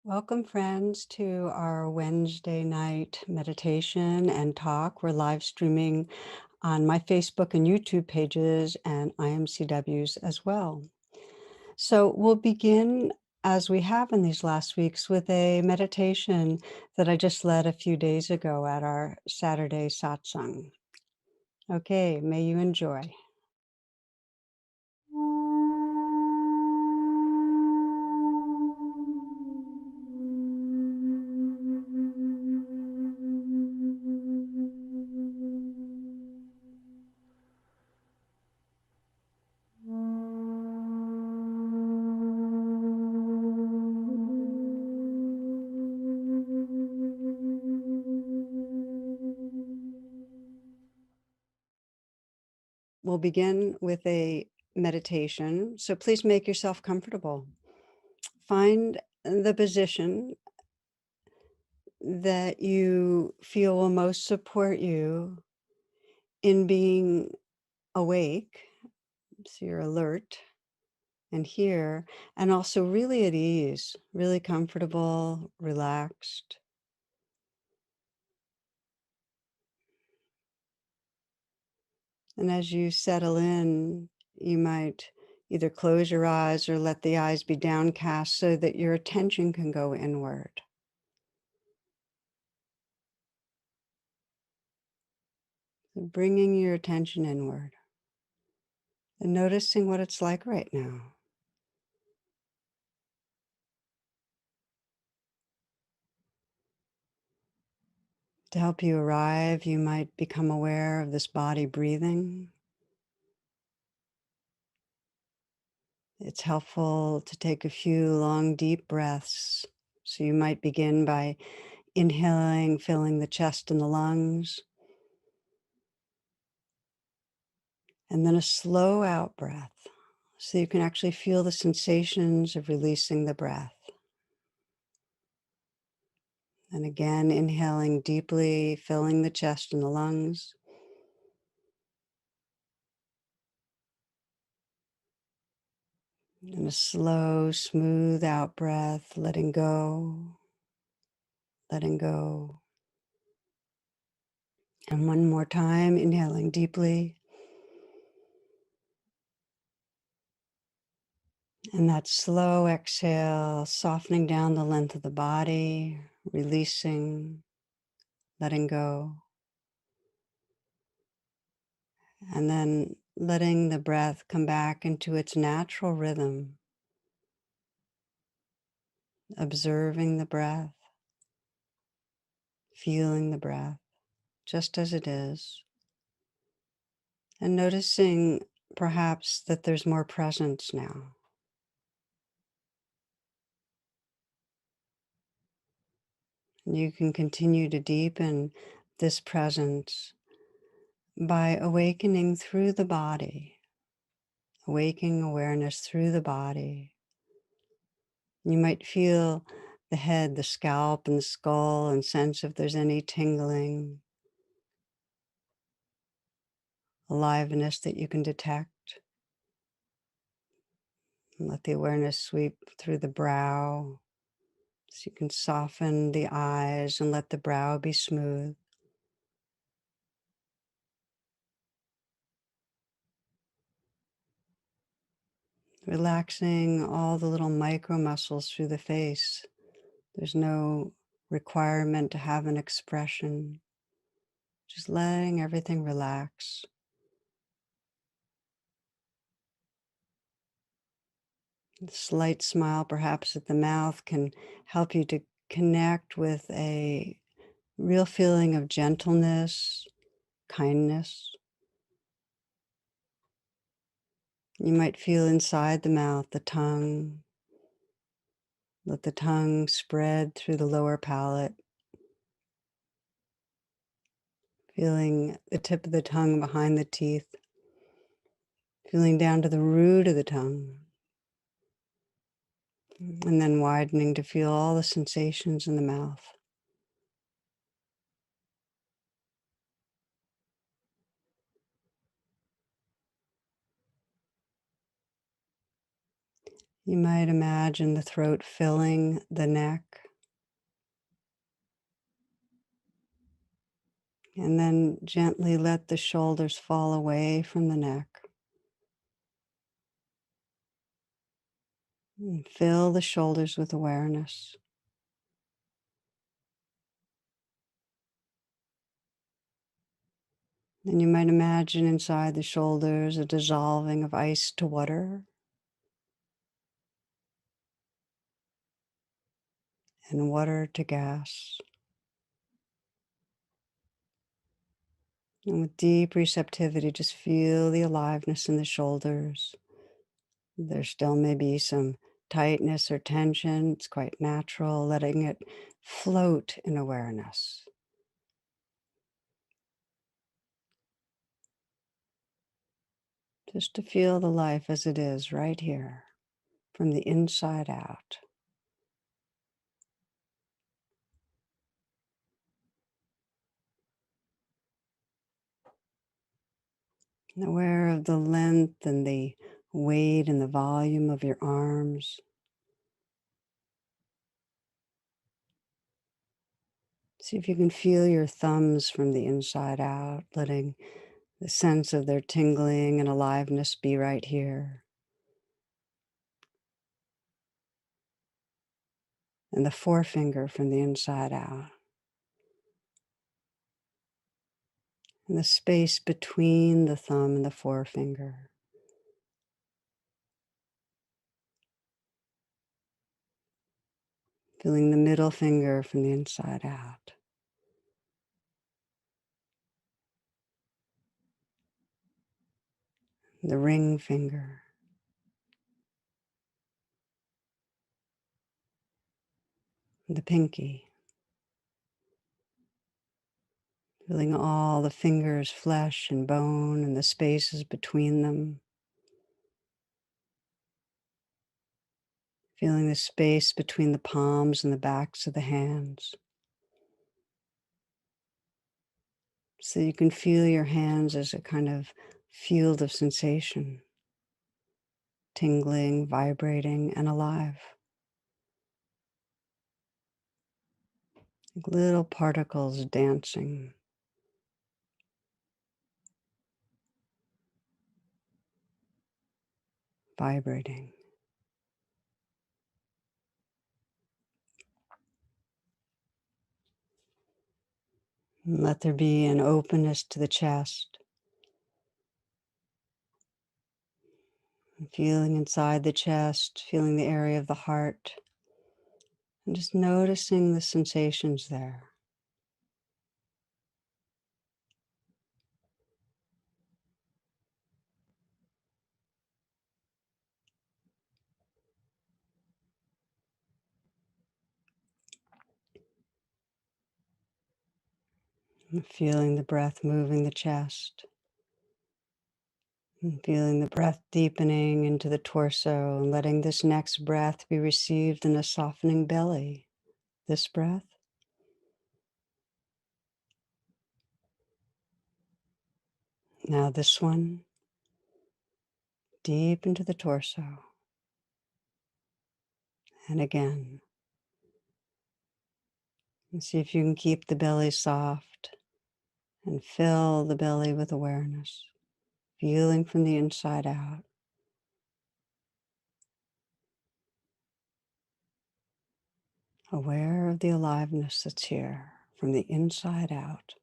Welcome, friends, to our Wednesday night meditation and talk. We're live streaming on my Facebook and YouTube pages and IMCWs as well. So we'll begin, as we have in these last weeks, with a meditation that I just led a few days ago at our Saturday satsang. Okay, may you enjoy. We'll begin with a meditation, so please make yourself comfortable. Find the position that you feel will most support you in being awake, so you're alert and here, and also really at ease, really comfortable, relaxed. And as you settle in, you might either close your eyes or let the eyes be downcast so that your attention can go inward. So bringing your attention inward and noticing what it's like right now. To help you arrive, you might become aware of this body breathing. It's helpful to take a few long, deep breaths. So you might begin by inhaling, filling the chest and the lungs, and then a slow out breath. So you can actually feel the sensations of releasing the breath. And again, inhaling deeply, filling the chest and the lungs. And a slow, smooth out breath, letting go, letting go. And one more time, inhaling deeply. And that slow exhale, softening down the length of the body, releasing, letting go. And then letting the breath come back into its natural rhythm, observing the breath, feeling the breath just as it is, and noticing perhaps that there's more presence now. You can continue to deepen this presence by awakening through the body, awakening awareness through the body. You might feel the head, the scalp, and the skull, and sense if there's any tingling, aliveness that you can detect. And let the awareness sweep through the brow, so you can soften the eyes and let the brow be smooth. Relaxing all the little micro muscles through the face. There's no requirement to have an expression, just letting everything relax. A slight smile, perhaps at the mouth, can help you to connect with a real feeling of gentleness, kindness. You might feel inside the mouth, the tongue. Let the tongue spread through the lower palate, feeling the tip of the tongue behind the teeth, feeling down to the root of the tongue, and then widening to feel all the sensations in the mouth. You might imagine the throat filling the neck, and then gently let the shoulders fall away from the neck. And fill the shoulders with awareness. Then you might imagine inside the shoulders a dissolving of ice to water and water to gas. And with deep receptivity, just feel the aliveness in the shoulders. There still may be some tightness or tension. It's quite natural, letting it float in awareness. Just to feel the life as it is right here, from the inside out. And aware of the length and the weight and the volume of your arms. See if you can feel your thumbs from the inside out, letting the sense of their tingling and aliveness be right here. And the forefinger from the inside out. And the space between the thumb and the forefinger. Feeling the middle finger from the inside out. The ring finger. The pinky. Feeling all the fingers, flesh and bone, and the spaces between them. Feeling the space between the palms and the backs of the hands. So you can feel your hands as a kind of field of sensation, tingling, vibrating, and alive. Like little particles dancing, vibrating. And let there be an openness to the chest. And feeling inside the chest, feeling the area of the heart, and just noticing the sensations there. And feeling the breath moving the chest. And feeling the breath deepening into the torso and letting this next breath be received in a softening belly. This breath. Now this one. Deep into the torso. And again. And see if you can keep the belly soft and fill the belly with awareness, feeling from the inside out. Aware of the aliveness that's here from the inside out.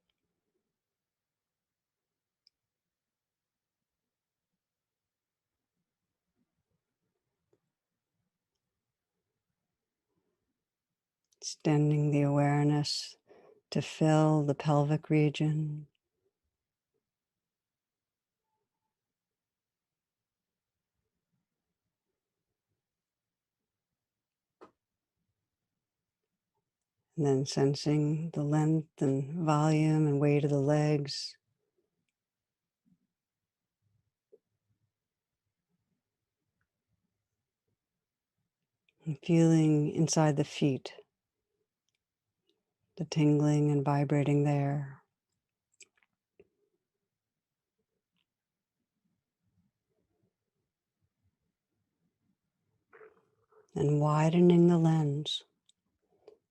Extending the awareness to fill the pelvic region. And then sensing the length and volume and weight of the legs. And feeling inside the feet, the tingling and vibrating there. and widening the lens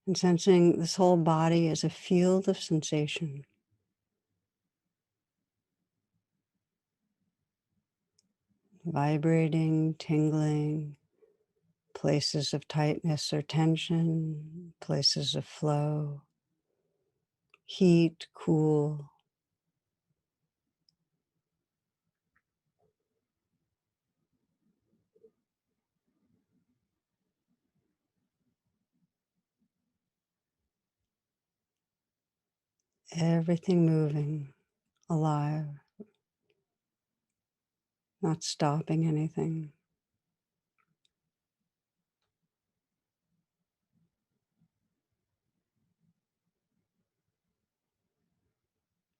and sensing this whole body as a field of sensation, vibrating, tingling, places of tightness or tension, places of flow, heat, cool, everything moving, alive, not stopping anything.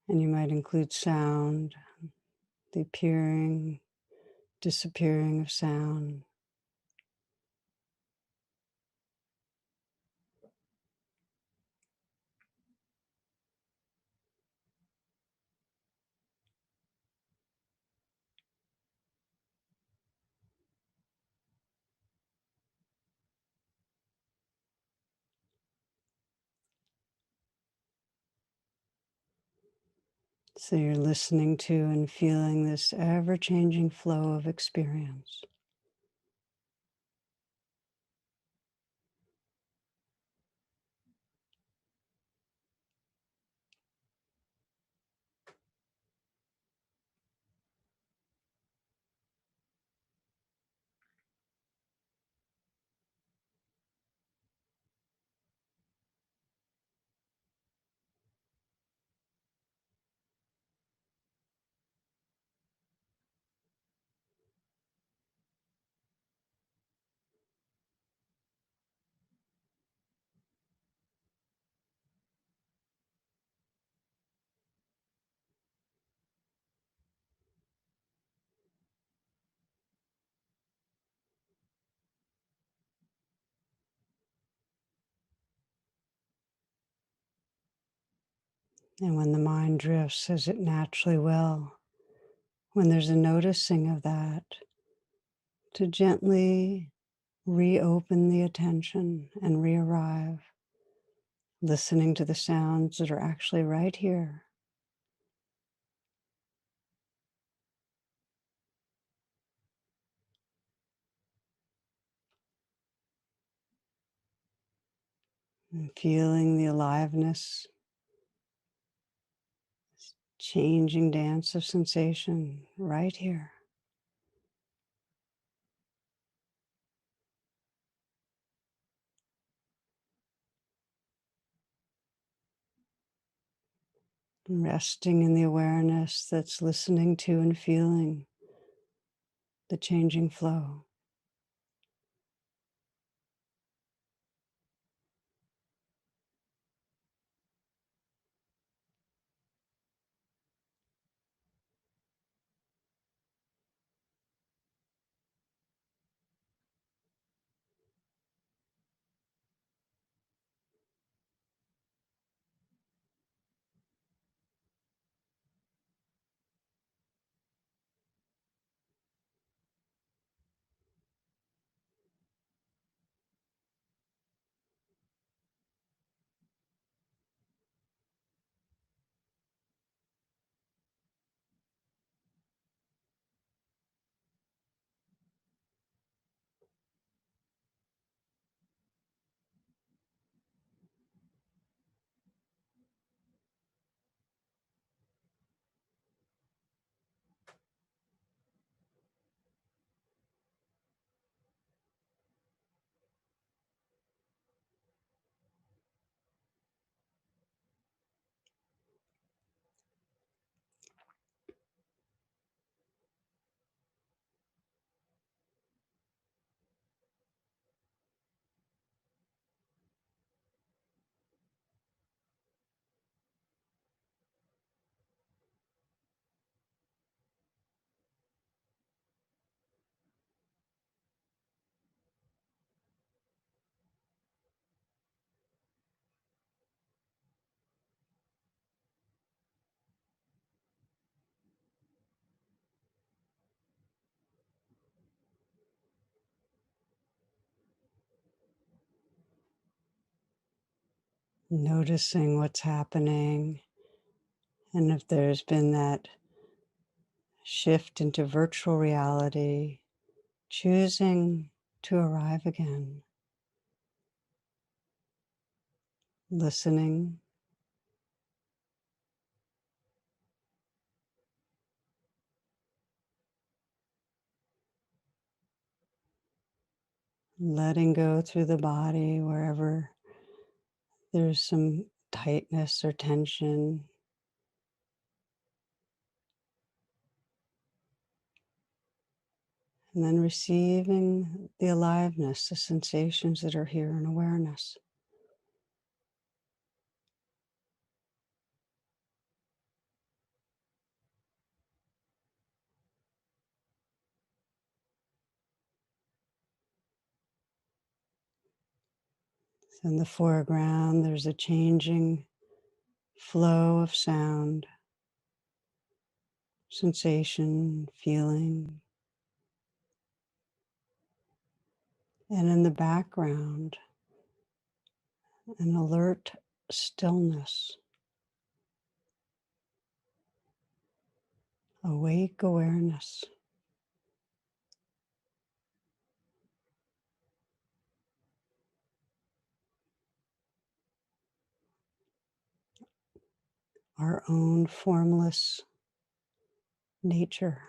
And you might include sound, the appearing, disappearing of sound. So you're listening to and feeling this ever-changing flow of experience. And when the mind drifts, as it naturally will, when there's a noticing of that, to gently reopen the attention and re-arrive, listening to the sounds that are actually right here. And feeling the aliveness, changing dance of sensation right here. Resting in the awareness that's listening to and feeling the changing flow. noticing what's happening, and if there's been that shift into virtual reality, choosing to arrive again, listening, letting go through the body wherever there's some tightness or tension, and then receiving the aliveness, the sensations that are here in awareness. So in the foreground, there's a changing flow of sound, sensation, feeling. And in the background, an alert stillness, awake awareness. Our own formless nature.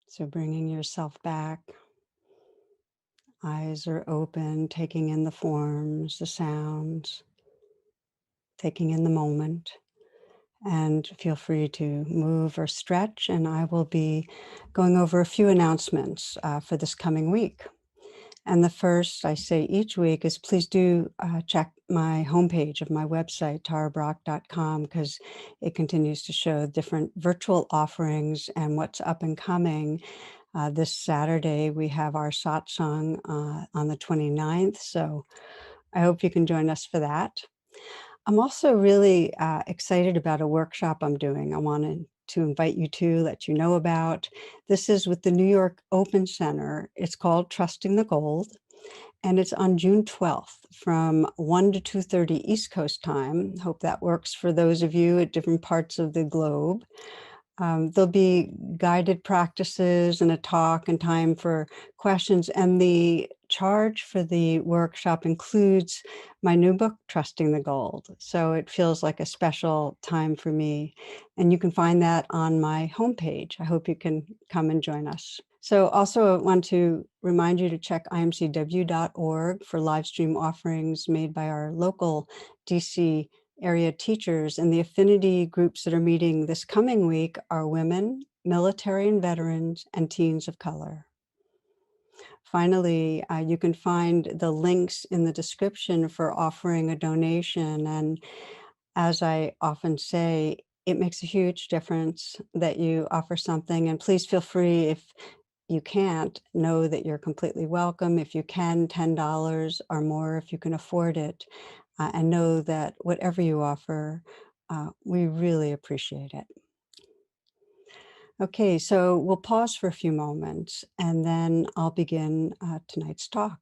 So bringing yourself back, eyes are open, taking in the forms, the sounds, taking in the moment. And feel free to move or stretch. And I will be going over a few announcements for this coming week. And the first I say each week is please do check my homepage of my website, tarabrach.com, because it continues to show different virtual offerings and what's up and coming. This Saturday, we have our satsang on the 29th. So I hope you can join us for that. I'm also really excited about a workshop I'm doing. I wanted to invite you to let you know about. This is with the New York Open Center. It's called Trusting the Gold, and it's on June 12th from 1 to 2:30 East Coast time. Hope that works for those of you at different parts of the globe. There'll be guided practices and a talk and time for questions. And the charge for the workshop includes my new book, Trusting the Gold. So it feels like a special time for me. And you can find that on my homepage. I hope you can come and join us. So also I want to remind you to check imcw.org for live stream offerings made by our local DC area teachers, and the affinity groups that are meeting this coming week are women, military and veterans, and teens of color. Finally, you can find the links in the description for offering a donation. And as I often say, it makes a huge difference that you offer something. And please feel free, if you can't, know that you're completely welcome. If you can, $10 or more if you can afford it. And know that whatever you offer, we really appreciate it. Okay, so we'll pause for a few moments and then I'll begin tonight's talk.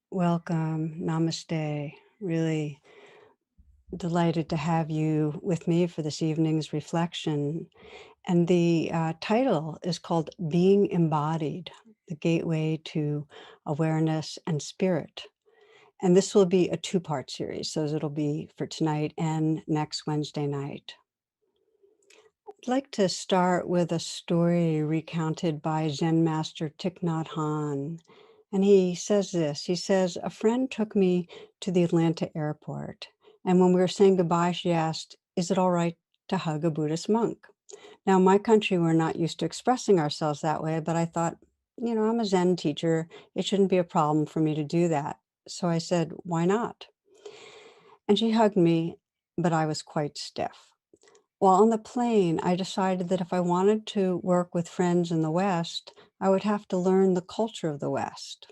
Welcome, namaste. Really Delighted to have you with me for this evening's reflection. And the title is called Being Embodied, the Gateway to Awareness and Spirit. And this will be a two-part series, so it'll be for tonight and next Wednesday night. I'd like to start with a story recounted by Zen master Thich Nhat Hanh. And he says this, he says, a friend took me to the Atlanta airport. And when we were saying goodbye, she asked, is it all right to hug a Buddhist monk? Now, in my country, we're not used to expressing ourselves that way, but I thought, I'm a Zen teacher. It shouldn't be a problem for me to do that. So I said, why not? And she hugged me, but I was quite stiff. While on the plane, I decided that if I wanted to work with friends in the West, I would have to learn the culture of the West.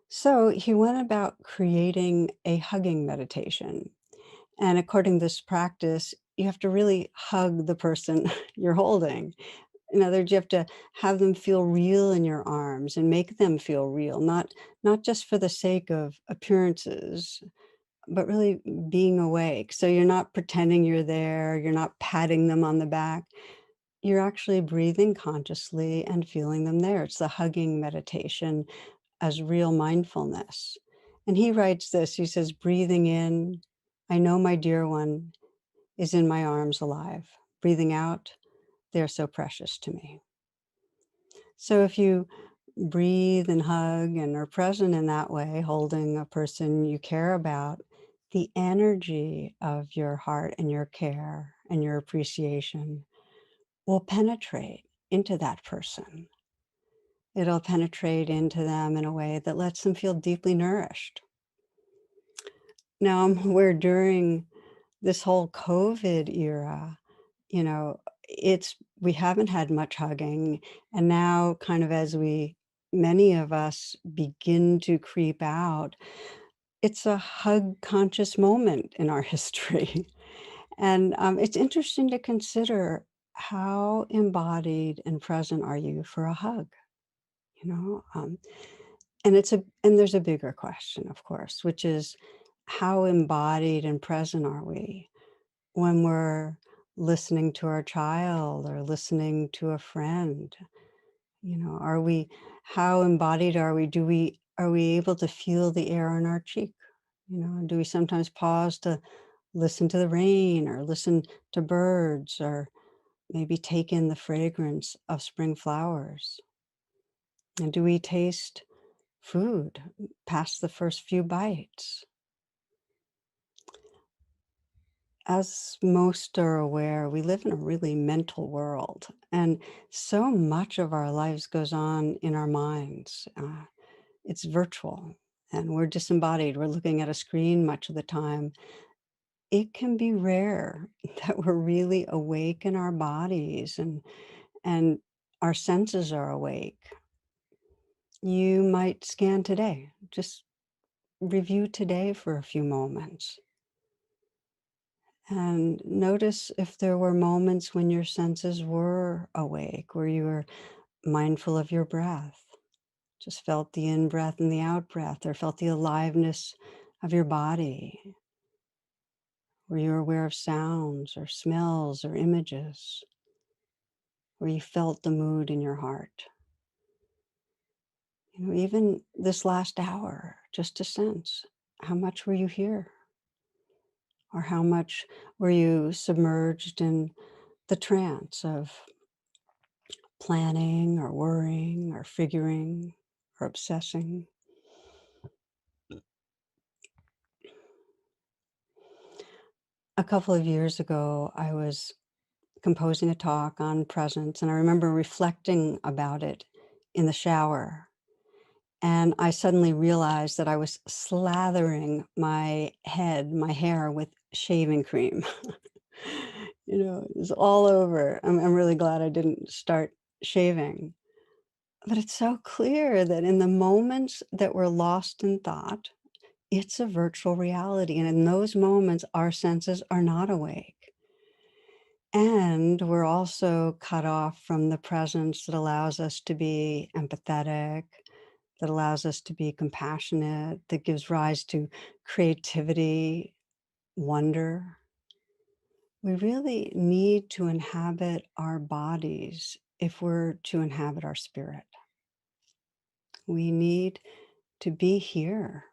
So he went about creating a hugging meditation. And according to this practice, you have to really hug the person you're holding. In other words, you have to have them feel real in your arms and make them feel real, not just for the sake of appearances, but really being awake. So you're not pretending you're there, you're not patting them on the back. You're actually breathing consciously and feeling them there. It's the hugging meditation as real mindfulness. And he writes this, he says, breathing in, I know my dear one is in my arms alive. Breathing out, they're so precious to me. So if you breathe and hug and are present in that way, holding a person you care about, the energy of your heart and your care and your appreciation will penetrate into that person. It'll penetrate into them in a way that lets them feel deeply nourished. Now, I'm aware during this whole COVID era, you know, we haven't had much hugging. And now, kind of as many of us begin to creep out, it's a hug conscious moment in our history. And it's interesting to consider how embodied and present are you for a hug, you know? And there's a bigger question, of course, which is how embodied and present are we when we're listening to our child or listening to a friend? Are we how embodied are we? Are we able to feel the air on our cheek? Do we sometimes pause to listen to the rain or listen to birds or maybe take in the fragrance of spring flowers? And do we taste food past the first few bites? As most are aware, we live in a really mental world, and so much of our lives goes on in our minds. It's virtual, and we're disembodied. We're looking at a screen much of the time. It can be rare that we're really awake in our bodies and our senses are awake. You might scan today. Just review today for a few moments. And notice if there were moments when your senses were awake, where you were mindful of your breath, just felt the in breath and the out breath, or felt the aliveness of your body, where you were aware of sounds or smells or images, where you felt the mood in your heart. Even this last hour, just to sense how much were you here? Or how much were you submerged in the trance of planning or worrying or figuring or obsessing? A couple of years ago, I was composing a talk on presence, and I remember reflecting about it in the shower. And I suddenly realized that I was slathering my head, my hair with shaving cream. It was all over. I'm really glad I didn't start shaving. But it's so clear that in the moments that we're lost in thought, it's a virtual reality. And in those moments, our senses are not awake. And we're also cut off from the presence that allows us to be empathetic, that allows us to be compassionate, that gives rise to creativity, wonder. We really need to inhabit our bodies if we're to inhabit our spirit. We need to be here.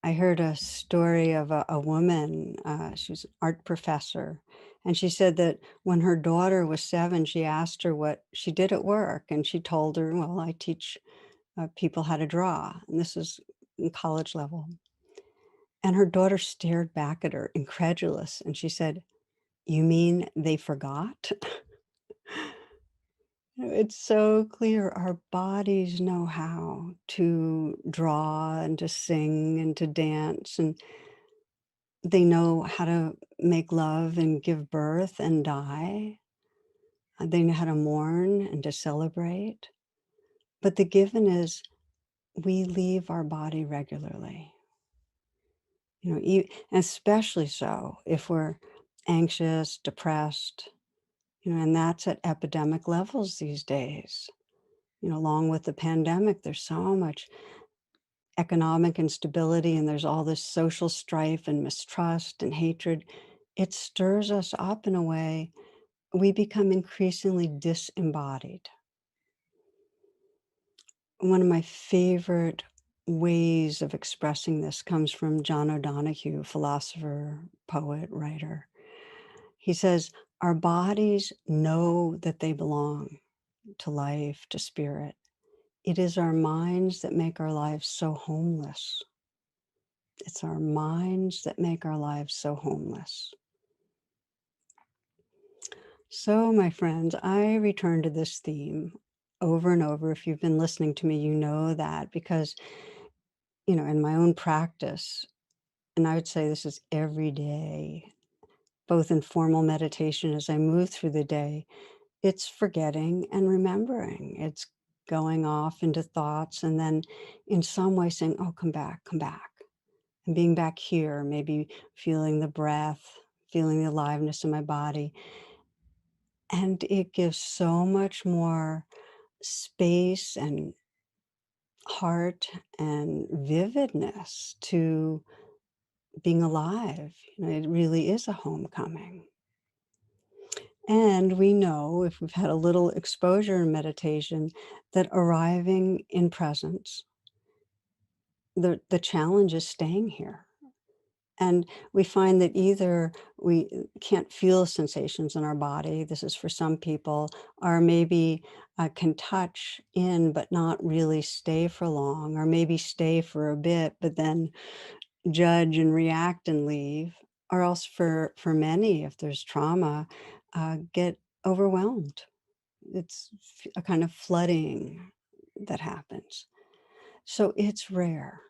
I heard a story of a woman, she was an art professor, and she said that when her daughter was 7, she asked her what she did at work, and she told her, "Well, I teach people how to draw," and this is in college level. And her daughter stared back at her, incredulous, and she said, "You mean they forgot?" It's so clear our bodies know how to draw and to sing and to dance, and they know how to make love and give birth and die. They know how to mourn and to celebrate. But the given is we leave our body regularly, especially so if we're anxious, depressed, and that's at epidemic levels these days. Along with the pandemic, there's so much economic instability and there's all this social strife and mistrust and hatred. It stirs us up in a way we become increasingly disembodied. One of my favorite ways of expressing this comes from John O'Donohue, philosopher, poet, writer. He says, our bodies know that they belong to life, to spirit. It is our minds that make our lives so homeless. It's our minds that make our lives so homeless. So, my friends, I return to this theme over and over. If you've been listening to me, you know that because, in my own practice, and I would say this is every day, both in formal meditation as I move through the day, it's forgetting and remembering. It's going off into thoughts and then in some way saying, oh, come back. And being back here, maybe feeling the breath, feeling the aliveness in my body. And it gives so much more space and heart and vividness to being alive. It really is a homecoming. And we know, if we've had a little exposure in meditation, that arriving in presence, the challenge is staying here. And we find that either we can't feel sensations in our body, this is for some people, or maybe can touch in but not really stay for long, or maybe stay for a bit, but then judge and react and leave, or else for many, if there's trauma, get overwhelmed. It's a kind of flooding that happens. So it's rare.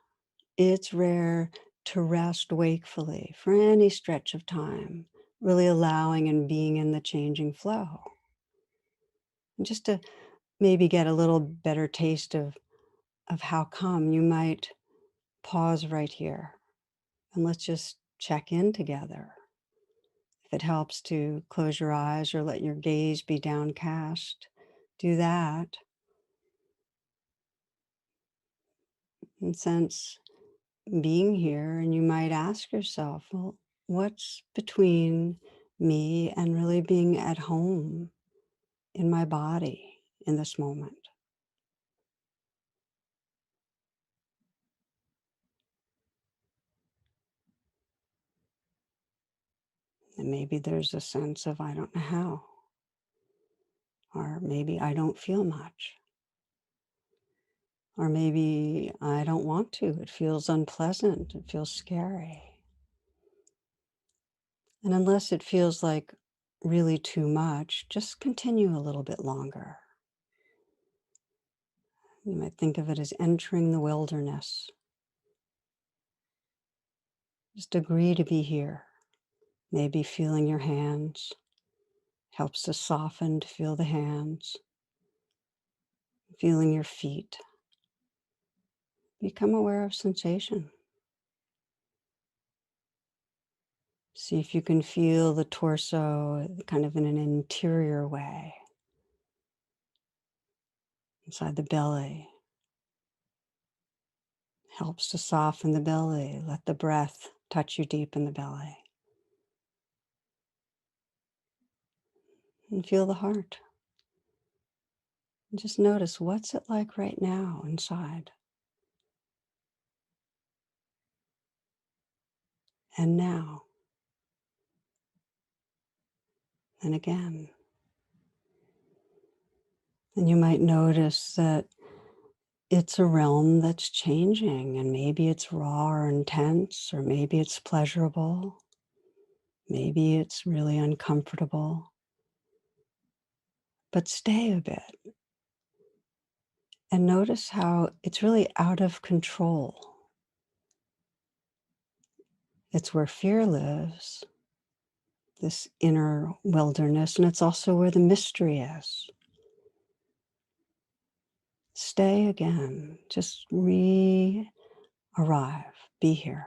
It's rare to rest wakefully for any stretch of time, really allowing and being in the changing flow. And just to maybe get a little better taste of how come, you might pause right here and let's just check in together. If it helps to close your eyes or let your gaze be downcast, do that. And sense being here, and you might ask yourself, well, what's between me and really being at home in my body in this moment? And maybe there's a sense of, I don't know how, or maybe I don't feel much, or maybe I don't want to. It feels unpleasant. It feels scary. And unless it feels like really too much, just continue a little bit longer. You might think of it as entering the wilderness. Just agree to be here. Maybe feeling your hands helps to soften, to feel the hands, feeling your feet. Become aware of sensation. See if you can feel the torso kind of in an interior way, inside the belly. Helps to soften the belly. Let the breath touch you deep in the belly. And feel the heart. And just notice, what's it like right now inside? And now. And again. And you might notice that it's a realm that's changing, and maybe it's raw or intense, or maybe it's pleasurable. Maybe it's really uncomfortable. But stay a bit and notice how it's really out of control. It's where fear lives, this inner wilderness, and it's also where the mystery is. Stay again, just re-arrive, be here.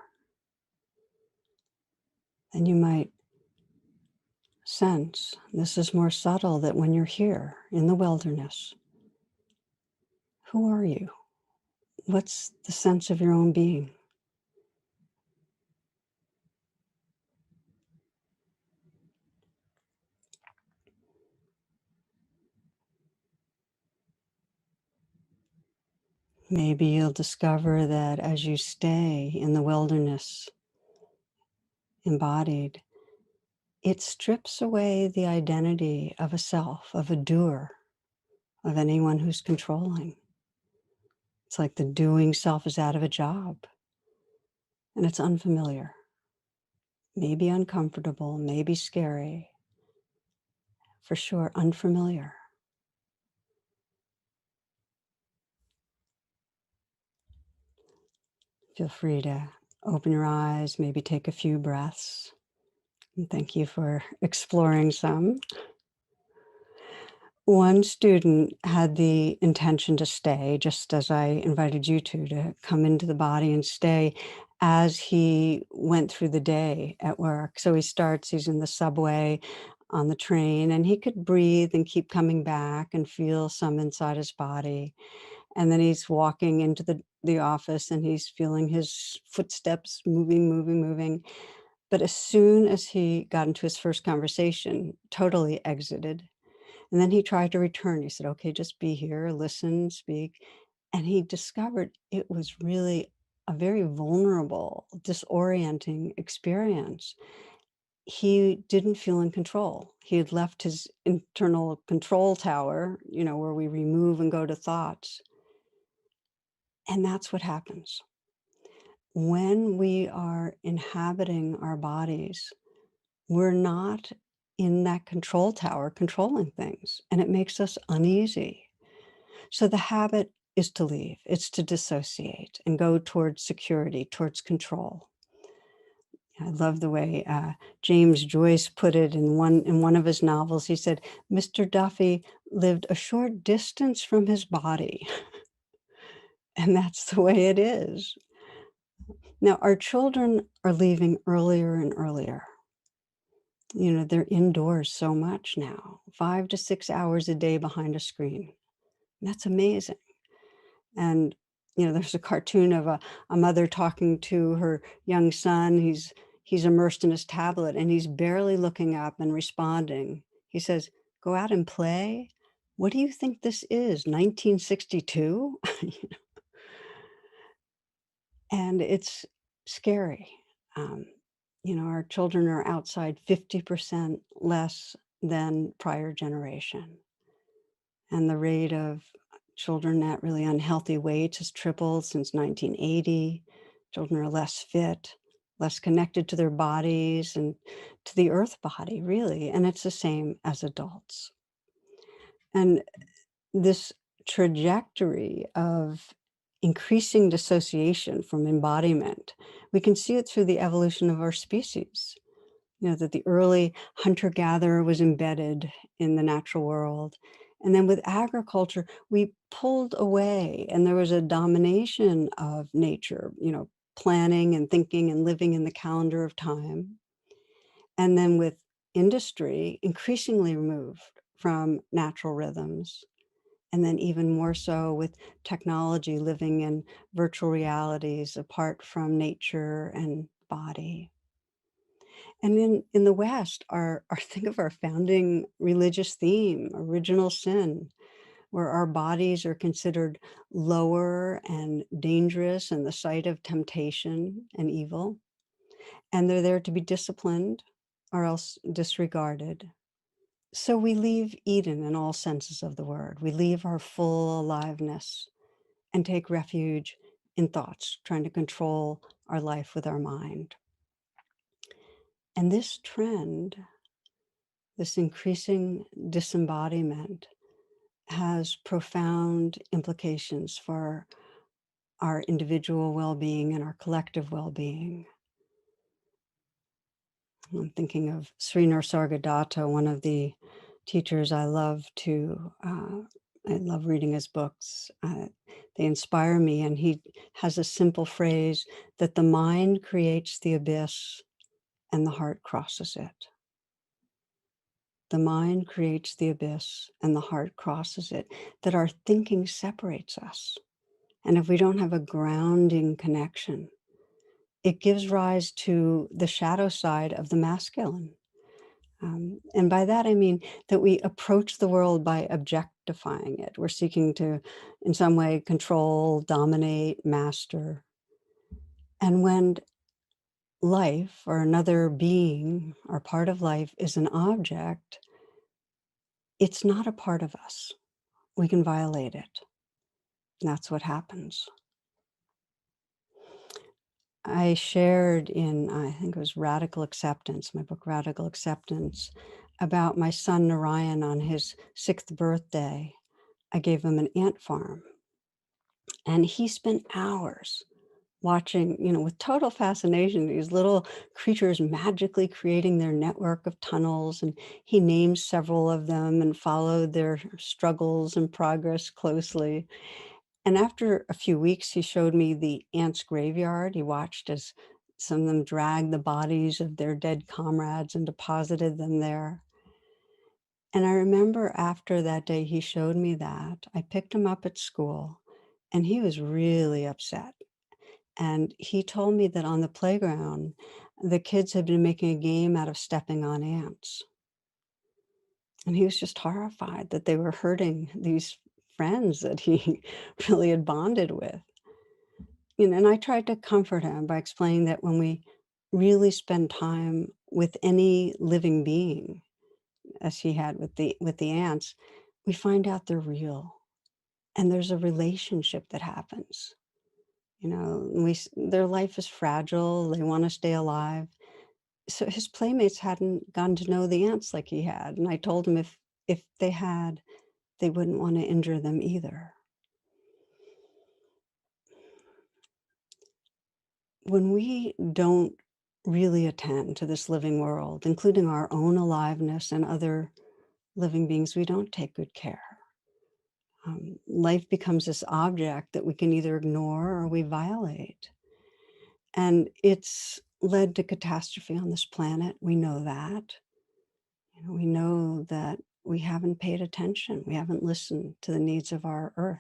And you might sense, this is more subtle, that when you're here in the wilderness, who are you? What's the sense of your own being? Maybe you'll discover that as you stay in the wilderness, embodied, it strips away the identity of a self, of a doer, of anyone who's controlling. It's like the doing self is out of a job, and it's unfamiliar, maybe uncomfortable, maybe scary, for sure unfamiliar. Feel free to open your eyes, maybe take a few breaths. And thank you for exploring some. One student had the intention to stay, just as I invited you to come into the body and stay as he went through the day at work. So he's in the subway, on the train, and he could breathe and keep coming back and feel some inside his body. And then he's walking into the office and he's feeling his footsteps moving. But as soon as he got into his first conversation, totally exited. And then he tried to return. He said, okay, just be here, listen, speak. And he discovered it was really a very vulnerable, disorienting experience. He didn't feel in control. He had left his internal control tower, where we remove and go to thoughts. And that's what happens. When we are inhabiting our bodies, we're not in that control tower controlling things, and it makes us uneasy. So the habit is to leave, it's to dissociate and go towards security, towards control. I love the way James Joyce put it in one of his novels. He said, Mr. Duffy lived a short distance from his body. And that's the way it is. Now, our children are leaving earlier and earlier. They're indoors so much now, 5 to 6 hours a day behind a screen. That's amazing. And, there's a cartoon of a mother talking to her young son. He's immersed in his tablet and he's barely looking up and responding. He says, go out and play. What do you think this is, 1962? And it's scary. Um, our children are outside 50% less than prior generation. And the rate of children at really unhealthy weights has tripled since 1980. Children are less fit, less connected to their bodies and to the earth body, really. And it's the same as adults. And this trajectory of increasing dissociation from embodiment, we can see it through the evolution of our species. That the early hunter-gatherer was embedded in the natural world. And then with agriculture, we pulled away and there was a domination of nature, planning and thinking and living in the calendar of time. And then with industry, increasingly removed from natural rhythms. And then even more so with technology, living in virtual realities apart from nature and body. And in the West, our think of our founding religious theme, original sin, where our bodies are considered lower and dangerous in the sight of temptation and evil, and they're there to be disciplined or else disregarded. So we leave Eden in all senses of the word. We leave our full aliveness and take refuge in thoughts, trying to control our life with our mind. And this trend, this increasing disembodiment, has profound implications for our individual well-being and our collective well-being. I'm thinking of Sri Nisargadatta, one of the teachers I love I love reading his books. They inspire me, and he has a simple phrase that the mind creates the abyss and the heart crosses it. The mind creates the abyss and the heart crosses it, that our thinking separates us. And if we don't have a grounding connection, it gives rise to the shadow side of the masculine. And by that, I mean that we approach the world by objectifying it. We're seeking to, in some way, control, dominate, master. And when life or another being or part of life is an object, it's not a part of us. We can violate it. That's what happens. I shared in, I think it was Radical Acceptance, my book Radical Acceptance, about my son Narayan on his 6th birthday. I gave him an ant farm, and he spent hours watching, with total fascination, these little creatures magically creating their network of tunnels. And he named several of them and followed their struggles and progress closely. And after a few weeks, he showed me the ants' graveyard. He watched as some of them dragged the bodies of their dead comrades and deposited them there. And I remember after that day he showed me that, I picked him up at school, and he was really upset. And he told me that on the playground, the kids had been making a game out of stepping on ants. And he was just horrified that they were hurting these friends that he really had bonded with. And I tried to comfort him by explaining that when we really spend time with any living being, as he had with the ants, we find out they're real, and there's a relationship that happens. Their life is fragile. They want to stay alive. So his playmates hadn't gotten to know the ants like he had, and I told him if they had, they wouldn't want to injure them either. When we don't really attend to this living world, including our own aliveness and other living beings, we don't take good care. Life becomes this object that we can either ignore or we violate. And it's led to catastrophe on this planet. We know that. We know that we haven't paid attention. We haven't listened to the needs of our earth.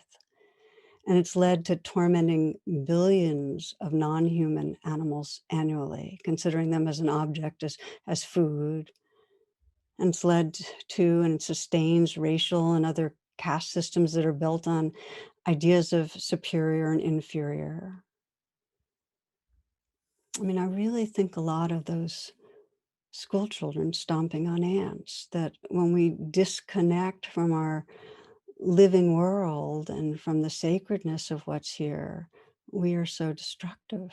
And it's led to tormenting billions of non-human animals annually, considering them as an object, as food. And it's led to and sustains racial and other caste systems that are built on ideas of superior and inferior. I mean, I really think a lot of those school children stomping on ants, that when we disconnect from our living world and from the sacredness of what's here, we are so destructive.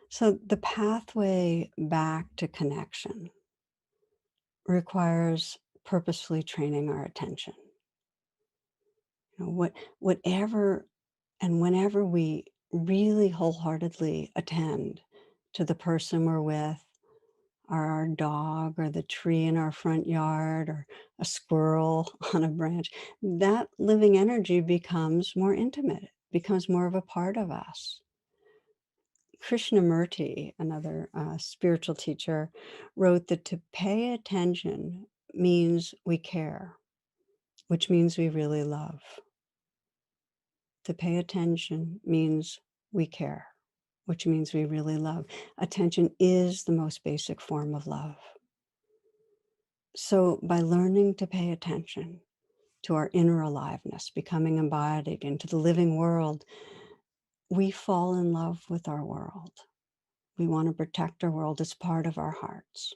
So the pathway back to connection requires purposefully training our attention. Whatever and whenever we really wholeheartedly attend to the person we're with, or our dog, or the tree in our front yard, or a squirrel on a branch, that living energy becomes more intimate, becomes more of a part of us. Krishnamurti, another spiritual teacher, wrote that to pay attention means we care, which means we really love. To pay attention means we care, which means we really love. Attention is the most basic form of love. So by learning to pay attention to our inner aliveness, becoming embodied into the living world, we fall in love with our world. We want to protect our world as part of our hearts.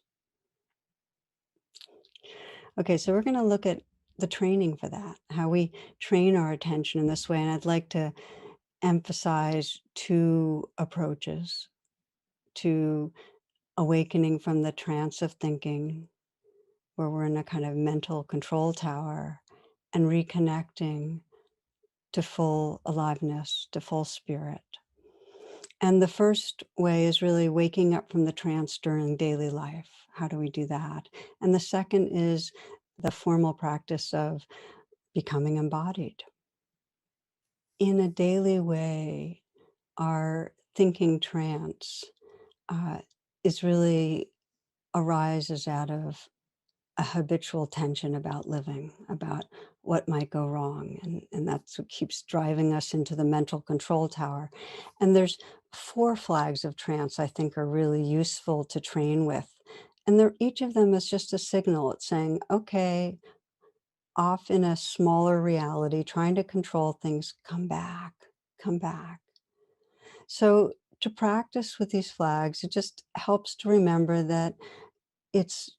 Okay, so we're going to look at the training for that, how we train our attention in this way. And I'd like to emphasize two approaches to awakening from the trance of thinking, where we're in a kind of mental control tower, and reconnecting to full aliveness, to full spirit. And the first way is really waking up from the trance during daily life. How do we do that? And the second is the formal practice of becoming embodied. In a daily way, our thinking trance uh, is really arises out of a habitual tension about living, about what might go wrong. And that's what keeps driving us into the mental control tower. And there's 4 flags of trance I think are really useful to train with. And each of them is just a signal. It's saying, okay, off in a smaller reality, trying to control things, come back, come back. So to practice with these flags, it just helps to remember that it's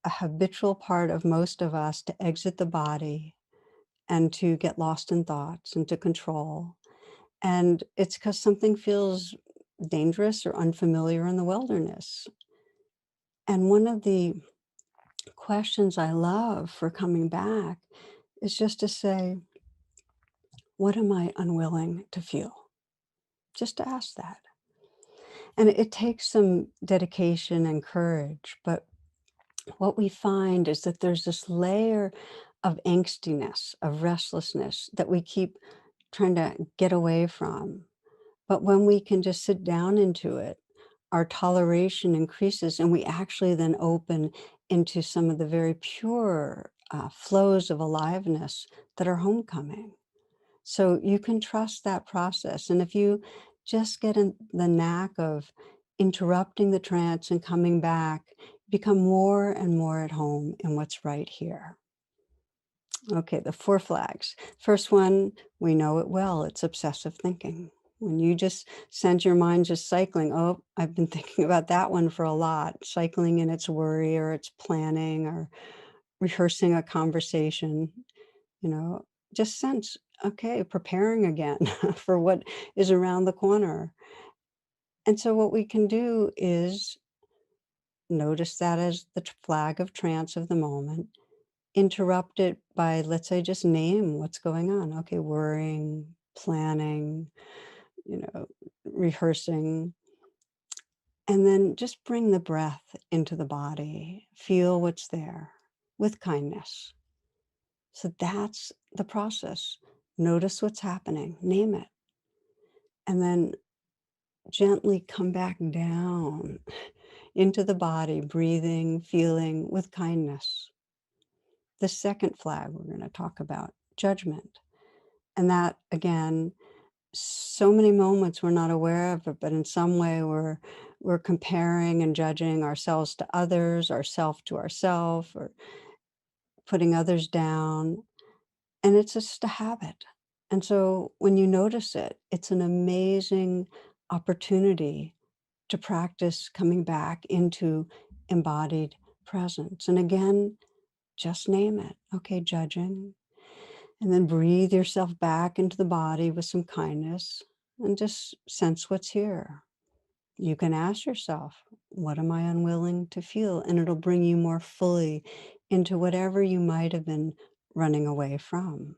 a habitual part of most of us to exit the body and to get lost in thoughts and to control. And it's because something feels dangerous or unfamiliar in the wilderness. And one of the questions I love for coming back is just to say, what am I unwilling to feel? Just to ask that. And it takes some dedication and courage, but what we find is that there's this layer of angstiness, of restlessness that we keep trying to get away from. But when we can just sit down into it, our toleration increases and we actually then open into some of the very pure flows of aliveness that are homecoming. So you can trust that process. And if you just get in the knack of interrupting the trance and coming back, become more and more at home in what's right here. Okay, the 4 flags. First one, we know it well. It's obsessive thinking. When you just send your mind just cycling, oh, I've been thinking about that one for a lot, cycling in its worry or its planning or rehearsing a conversation, you know, just sense, okay, preparing again for what is around the corner. And so what we can do is notice that as the flag of trance of the moment, interrupt it by, let's say, just name what's going on. Okay, worrying, planning, you know, rehearsing, and then just bring the breath into the body. Feel what's there with kindness. So that's the process. Notice what's happening, name it, and then gently come back down into the body, breathing, feeling with kindness. The second flag we're going to talk about, judgment. And that, again, so many moments we're not aware of it, but in some way we're comparing and judging ourselves to others, ourself to ourself, or putting others down. And it's just a habit. And so when you notice it, it's an amazing opportunity to practice coming back into embodied presence. And again, just name it. Okay, judging. And then breathe yourself back into the body with some kindness and just sense what's here. You can ask yourself, what am I unwilling to feel? And it'll bring you more fully into whatever you might have been running away from.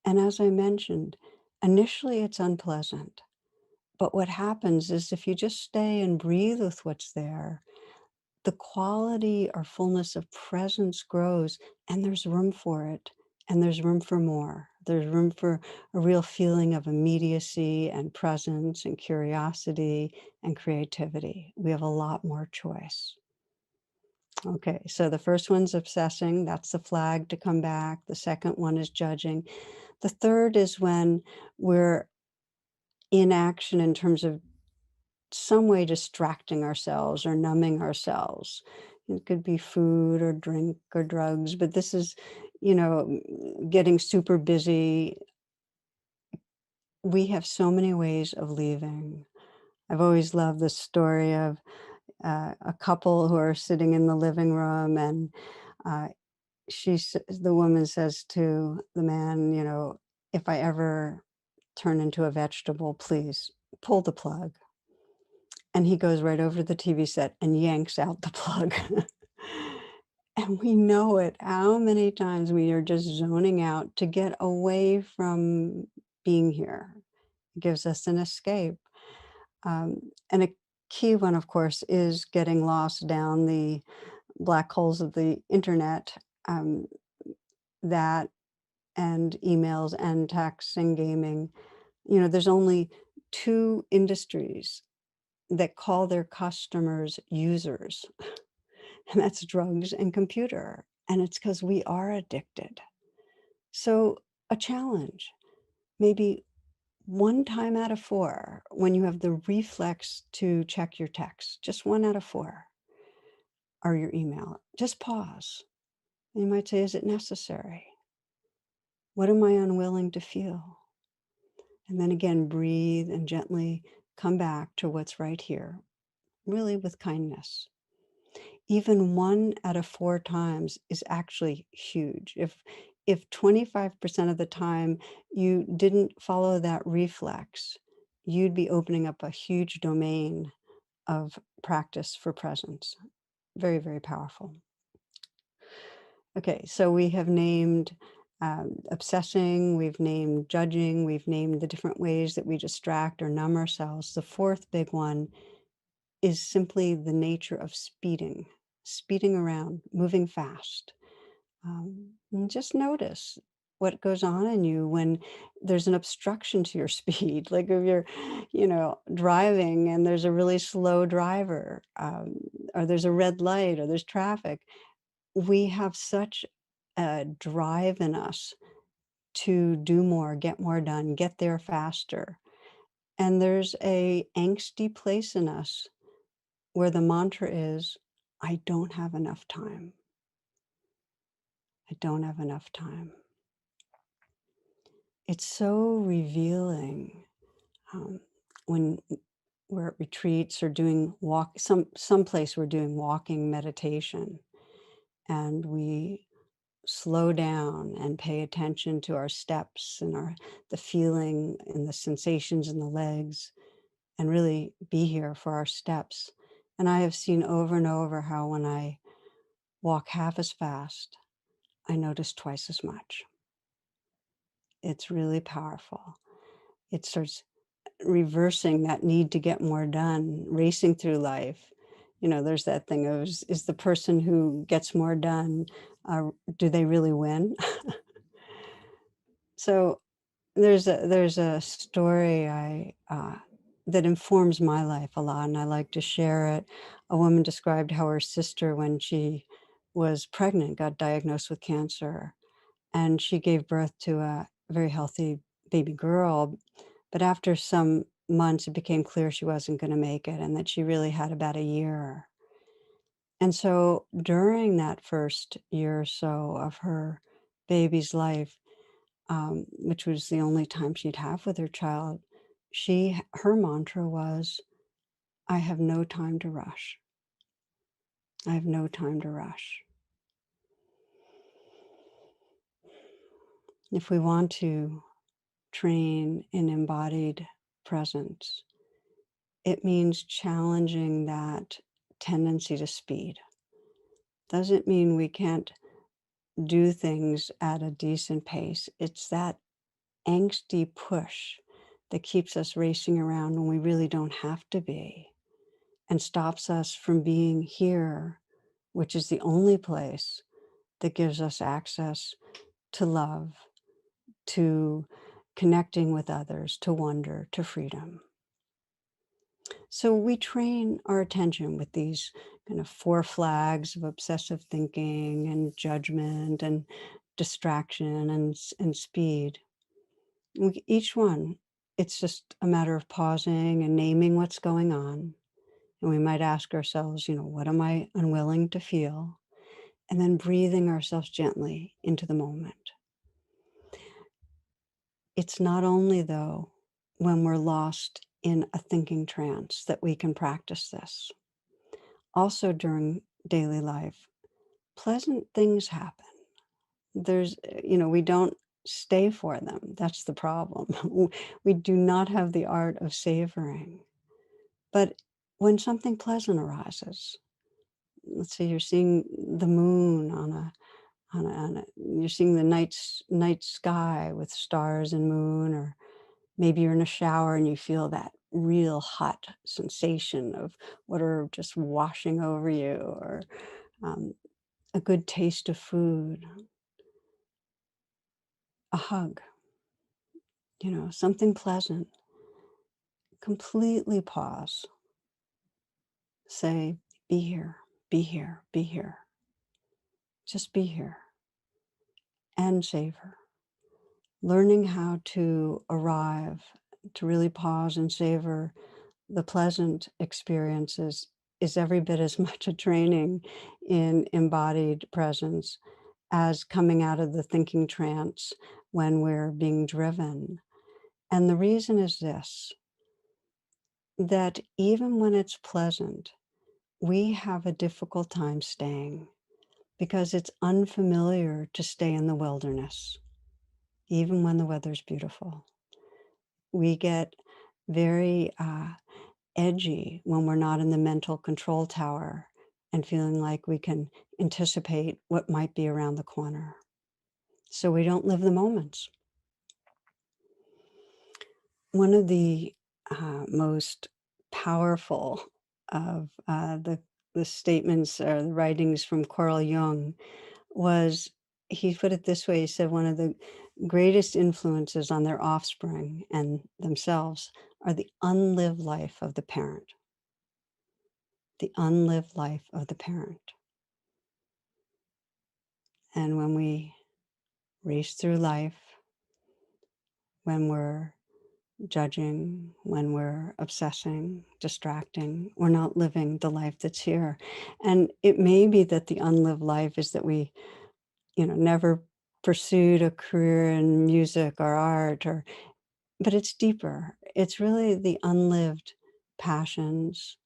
And as I mentioned, initially it's unpleasant. But what happens is if you just stay and breathe with what's there, the quality or fullness of presence grows and there's room for it. And there's room for more. There's room for a real feeling of immediacy and presence and curiosity and creativity. We have a lot more choice. Okay, so the first one's obsessing. That's the flag to come back. The second one is judging. The third is when we're in action in terms of some way distracting ourselves or numbing ourselves. It could be food or drink or drugs, but this is, getting super busy. We have so many ways of leaving. I've always loved the story of a couple who are sitting in the living room, and uh, the woman says to the man, if I ever turn into a vegetable, please pull the plug. And he goes right over to the TV set and yanks out the plug. And we know it, how many times we are just zoning out to get away from being here. It gives us an escape. And a key one, of course, is getting lost down the black holes of the internet, um, that and emails and texts and gaming. There's only two industries that call their customers users, and that's drugs and computer. And it's because we are addicted. So, a challenge, maybe one time out of four, when you have the reflex to check your text, just one out of four, or your email, just pause. You might say, is it necessary? What am I unwilling to feel? And then again, breathe and gently come back to what's right here, really with kindness. Even one out of four times is actually huge. If 25% of the time you didn't follow that reflex, you'd be opening up a huge domain of practice for presence. Very, very powerful. Okay, so we have named obsessing, we've named judging, we've named the different ways that we distract or numb ourselves. The fourth big one is simply the nature of speeding around, moving fast. And just notice what goes on in you when there's an obstruction to your speed. Like if you're, driving and there's a really slow driver, or there's a red light, or there's traffic. We have such a drive in us to do more, get more done, get there faster. And there's a angsty place in us where the mantra is, I don't have enough time. I don't have enough time. It's so revealing, when we're at retreats or doing some place we're doing walking meditation, and we slow down and pay attention to our steps and the feeling and the sensations in the legs, and really be here for our steps. And I have seen over and over how when I walk half as fast, I notice twice as much. It's really powerful. It starts reversing that need to get more done, racing through life. There's that thing of, is the person who gets more done, do they really win? So there's a story that informs my life a lot, and I like to share it. A woman described how her sister, when she was pregnant, got diagnosed with cancer, and she gave birth to a very healthy baby girl. But after some months, it became clear she wasn't going to make it, and that she really had about a year. And so during that first year or so of her baby's life, which was the only time she'd have with her child, her mantra was, I have no time to rush. I have no time to rush. If we want to train in embodied presence, it means challenging that tendency to speed. Doesn't mean we can't do things at a decent pace. It's that angsty push that keeps us racing around when we really don't have to be, and stops us from being here, which is the only place that gives us access to love, to connecting with others, to wonder, to freedom. So we train our attention with these kind of four flags of obsessive thinking and judgment and distraction and speed. Each one It's just a matter of pausing and naming what's going on. And we might ask ourselves, what am I unwilling to feel? And then breathing ourselves gently into the moment. It's not only, though, when we're lost in a thinking trance that we can practice this. Also, during daily life, pleasant things happen. We don't stay for them. That's the problem. We do not have the art of savoring. But when something pleasant arises, let's say you're seeing the moon you're seeing the night sky with stars and moon, or maybe you're in a shower and you feel that real hot sensation of water just washing over you, or um, a good taste of food, a hug, something pleasant. Completely pause. Say, be here, be here, be here. Just be here and savor. Learning how to arrive, to really pause and savor the pleasant experiences is every bit as much a training in embodied presence as coming out of the thinking trance when we're being driven. And the reason is this, that even when it's pleasant, we have a difficult time staying because it's unfamiliar to stay in the wilderness, even when the weather's beautiful. We get very edgy when we're not in the mental control tower and feeling like we can anticipate what might be around the corner. So we don't live the moments. One of the most powerful of the statements or the writings from Carl Jung was, he put it this way, he said one of the greatest influences on their offspring and themselves are the unlived life of the parent. The unlived life of the parent. And when we race through life, when we're judging, when we're obsessing, distracting, we're not living the life that's here. And it may be that the unlived life is that we, never pursued a career in music or art, but it's deeper. It's really the unlived passions,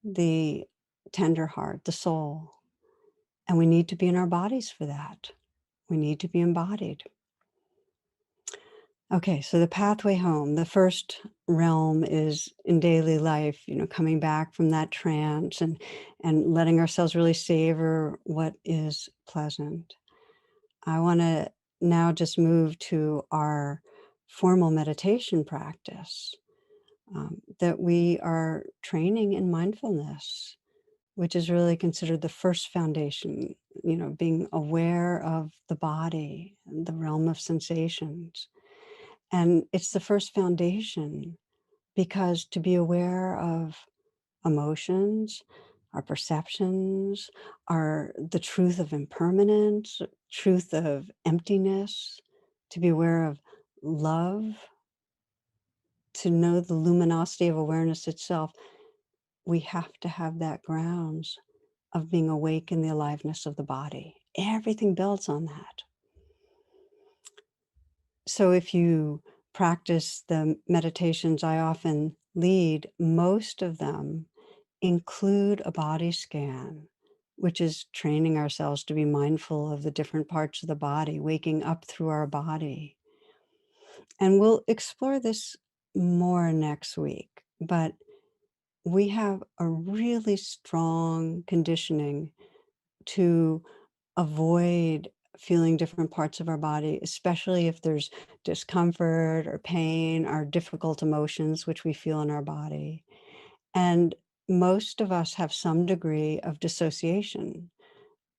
the tender heart, the soul. And we need to be in our bodies for that. We need to be embodied. Okay, so the pathway home, the first realm is in daily life, coming back from that trance and letting ourselves really savor what is pleasant. I want to now just move to our formal meditation practice, that we are training in mindfulness, which is really considered the first foundation, being aware of the body, the realm of sensations. And it's the first foundation because to be aware of emotions, our perceptions, the truth of impermanence, truth of emptiness, to be aware of love, to know the luminosity of awareness itself, we have to have that grounds of being awake in the aliveness of the body. Everything builds on that. So if you practice the meditations I often lead, most of them include a body scan, which is training ourselves to be mindful of the different parts of the body, waking up through our body. And we'll explore this more next week, but we have a really strong conditioning to avoid feeling different parts of our body, especially if there's discomfort or pain or difficult emotions which we feel in our body. And most of us have some degree of dissociation,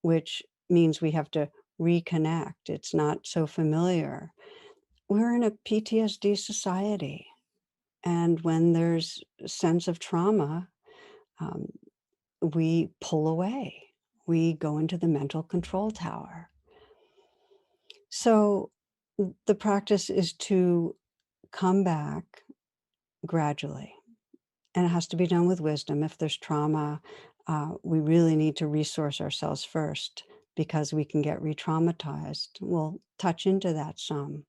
which means we have to reconnect. It's not so familiar. We're in a PTSD society. And when there's a sense of trauma, um, we pull away. We go into the mental control tower. So the practice is to come back gradually. And it has to be done with wisdom. If there's trauma, we really need to resource ourselves first because we can get re-traumatized. We'll touch into that some.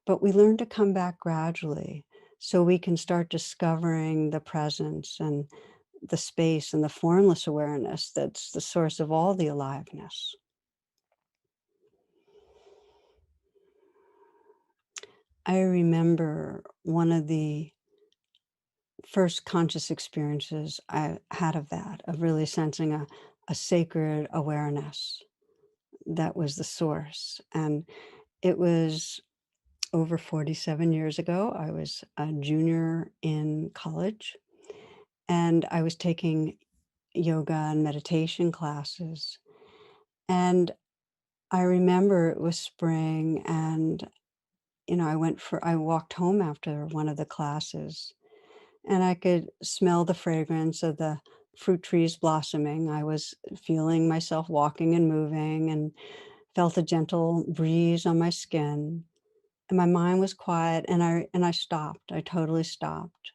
But we learn to come back gradually so we can start discovering the presence and the space and the formless awareness that's the source of all the aliveness. I remember one of the first conscious experiences I had of that, of really sensing a sacred awareness that was the source. And it was over 47 years ago. I was a junior in college and I was taking yoga and meditation classes. And I remember it was spring and, I walked home after one of the classes and I could smell the fragrance of the fruit trees blossoming. I was feeling myself walking and moving and felt a gentle breeze on my skin. And my mind was quiet and I stopped. I totally stopped.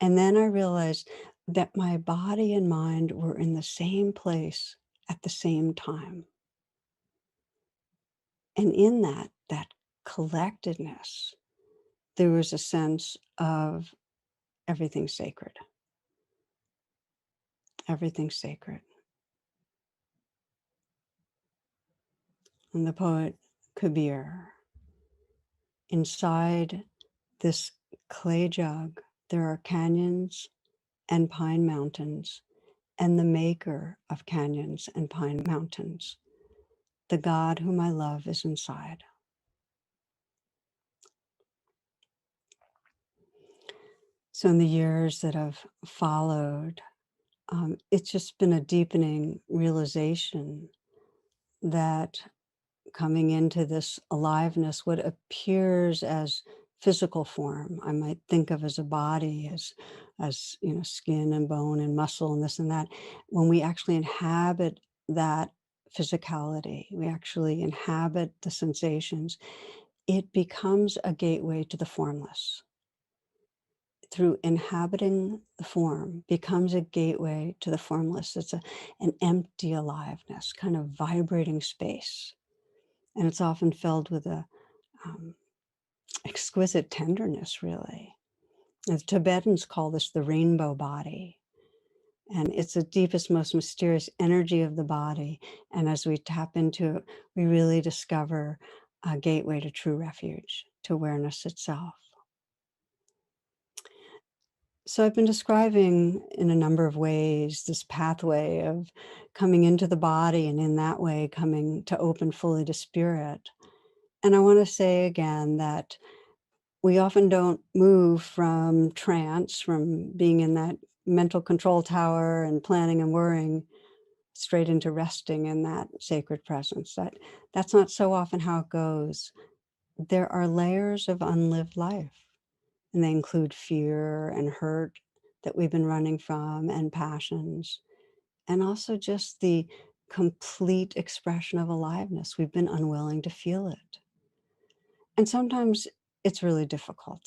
And then I realized that my body and mind were in the same place at the same time. And in that collectedness, there was a sense of everything sacred, everything sacred. And the poet Kabir, inside this clay jug, there are canyons and pine mountains, and the maker of canyons and pine mountains, the God whom I love, is inside. So in the years that have followed, it's just been a deepening realization that coming into this aliveness, what appears as physical form, I might think of as a body, as skin and bone and muscle and this and that. When we actually inhabit that physicality, we actually inhabit the sensations, it becomes a gateway to the formless. Through inhabiting the form becomes a gateway to the formless. It's an empty aliveness, kind of vibrating space. And it's often filled with a um, exquisite tenderness, really. The Tibetans call this the rainbow body. And it's the deepest, most mysterious energy of the body. And as we tap into it, we really discover a gateway to true refuge, to awareness itself. So I've been describing in a number of ways this pathway of coming into the body and in that way coming to open fully to spirit. And I want to say again that we often don't move from trance, from being in that mental control tower and planning and worrying, straight into resting in that sacred presence. That's not so often how it goes. There are layers of unlived life, and they include fear and hurt that we've been running from, and passions, and also just the complete expression of aliveness. We've been unwilling to feel it. And sometimes it's really difficult,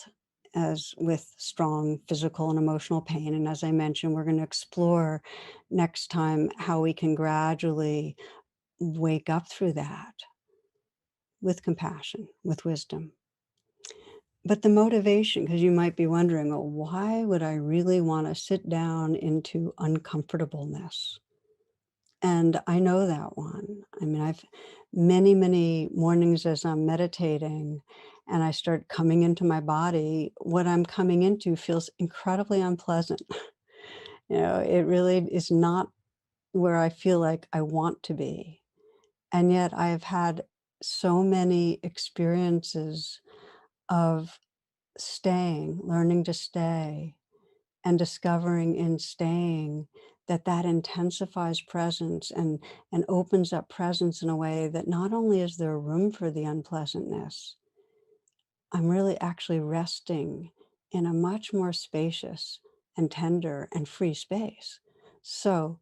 as with strong physical and emotional pain. And as I mentioned, we're going to explore next time how we can gradually wake up through that with compassion, with wisdom. But the motivation, because you might be wondering, well, why would I really want to sit down into uncomfortableness? And I know that one. I mean, I've many, many mornings as I'm meditating and I start coming into my body, what I'm coming into feels incredibly unpleasant. It really is not where I feel like I want to be. And yet I have had so many experiences of staying, learning to stay, and discovering in staying that intensifies presence and opens up presence in a way that not only is there room for the unpleasantness, I'm really actually resting in a much more spacious and tender and free space. So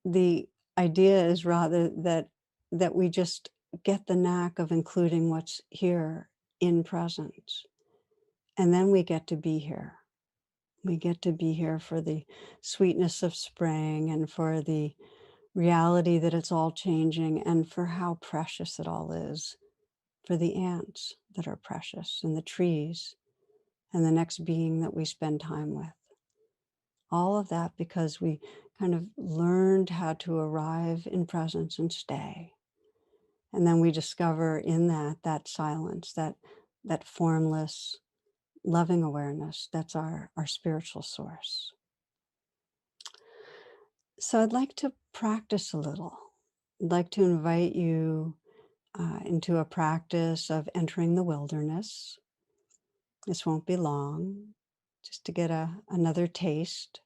the idea is rather that we just get the knack of including what's here in presence. And then we get to be here. We get to be here for the sweetness of spring and for the reality that it's all changing and for how precious it all is, for the ants that are precious and the trees and the next being that we spend time with. All of that because we kind of learned how to arrive in presence and stay. And then we discover in that silence, that formless, loving awareness, that's our spiritual source. So I'd like to practice a little. I'd like to invite you into a practice of entering the wilderness. This won't be long, just to get another taste.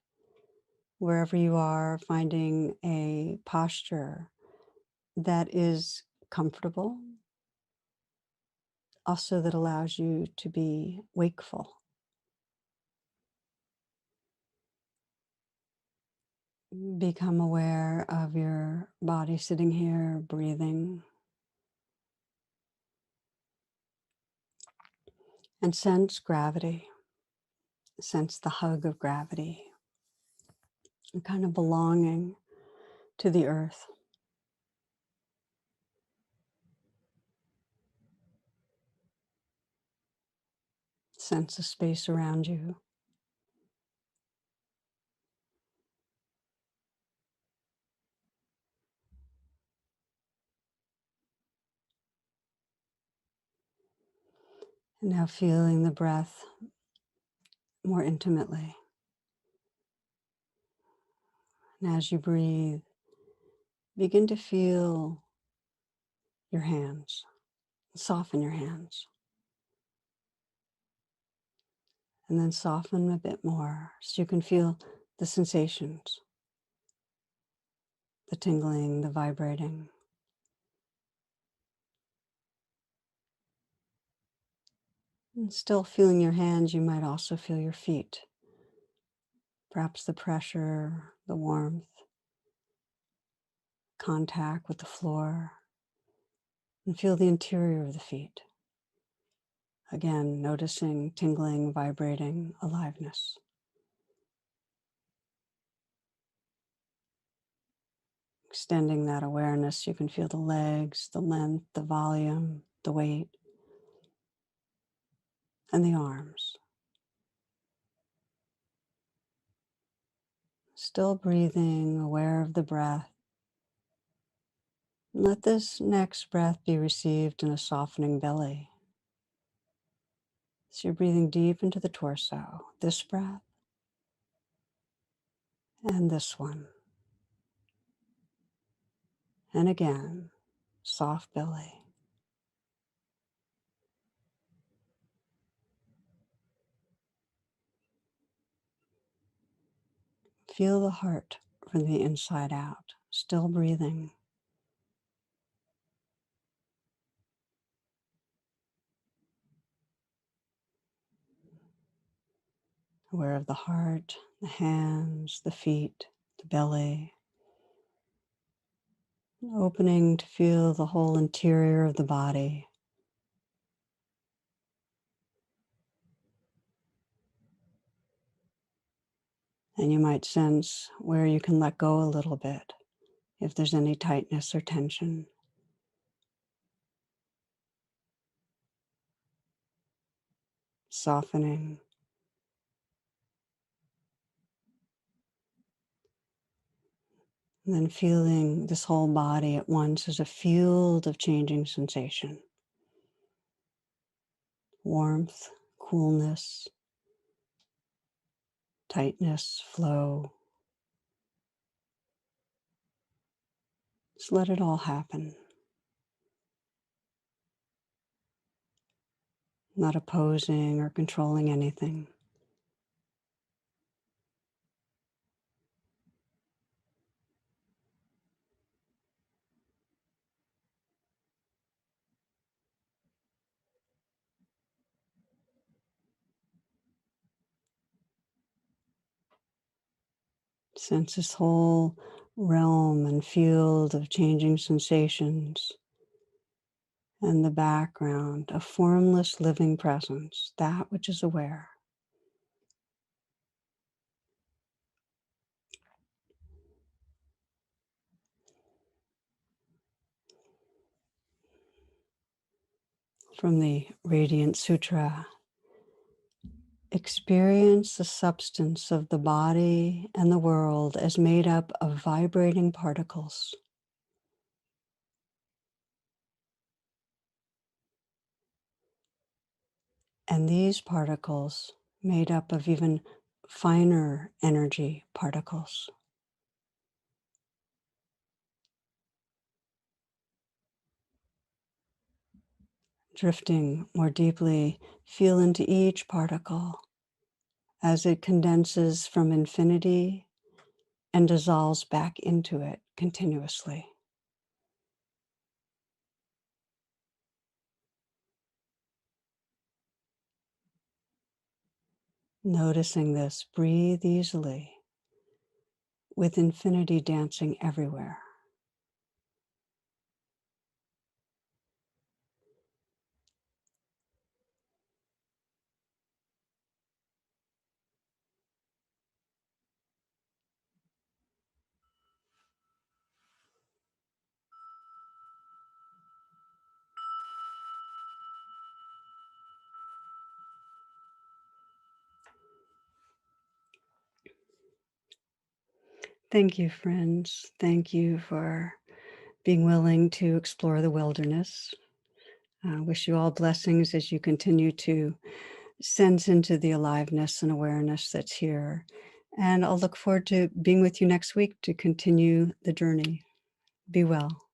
Wherever you are, finding a posture that is comfortable, also that allows you to be wakeful. Become aware of your body sitting here, breathing, and sense gravity. Sense the hug of gravity, and kind of belonging to the earth. Sense the space around you. And now feeling the breath more intimately. And as you breathe, begin to feel your hands. Soften your hands. And then soften a bit more so you can feel the sensations, the tingling, the vibrating. And still feeling your hands, you might also feel your feet. Perhaps the pressure, the warmth, contact with the floor. And feel the interior of the feet. Again, noticing tingling, vibrating, aliveness. Extending that awareness, you can feel the legs, the length, the volume, the weight, and the arms. Still breathing, aware of the breath. Let this next breath be received in a softening belly. So you're breathing deep into the torso. This breath and this one. And again, soft belly. Feel the heart from the inside out. Still breathing. Aware of the heart, the hands, the feet, the belly. Opening to feel the whole interior of the body. And you might sense where you can let go a little bit if there's any tightness or tension. Softening. And then feeling this whole body at once as a field of changing sensation. Warmth, coolness, tightness, flow. Just let it all happen. Not opposing or controlling anything. Sense this whole realm and field of changing sensations and the background, a formless living presence, that which is aware. From the Radiant Sutra, experience the substance of the body and the world as made up of vibrating particles. And these particles made up of even finer energy particles. Drifting more deeply, feel into each particle as it condenses from infinity and dissolves back into it continuously. Noticing this, breathe easily with infinity dancing everywhere. Thank you, friends. Thank you for being willing to explore the wilderness. I wish you all blessings as you continue to sense into the aliveness and awareness that's here. And I'll look forward to being with you next week to continue the journey. Be well.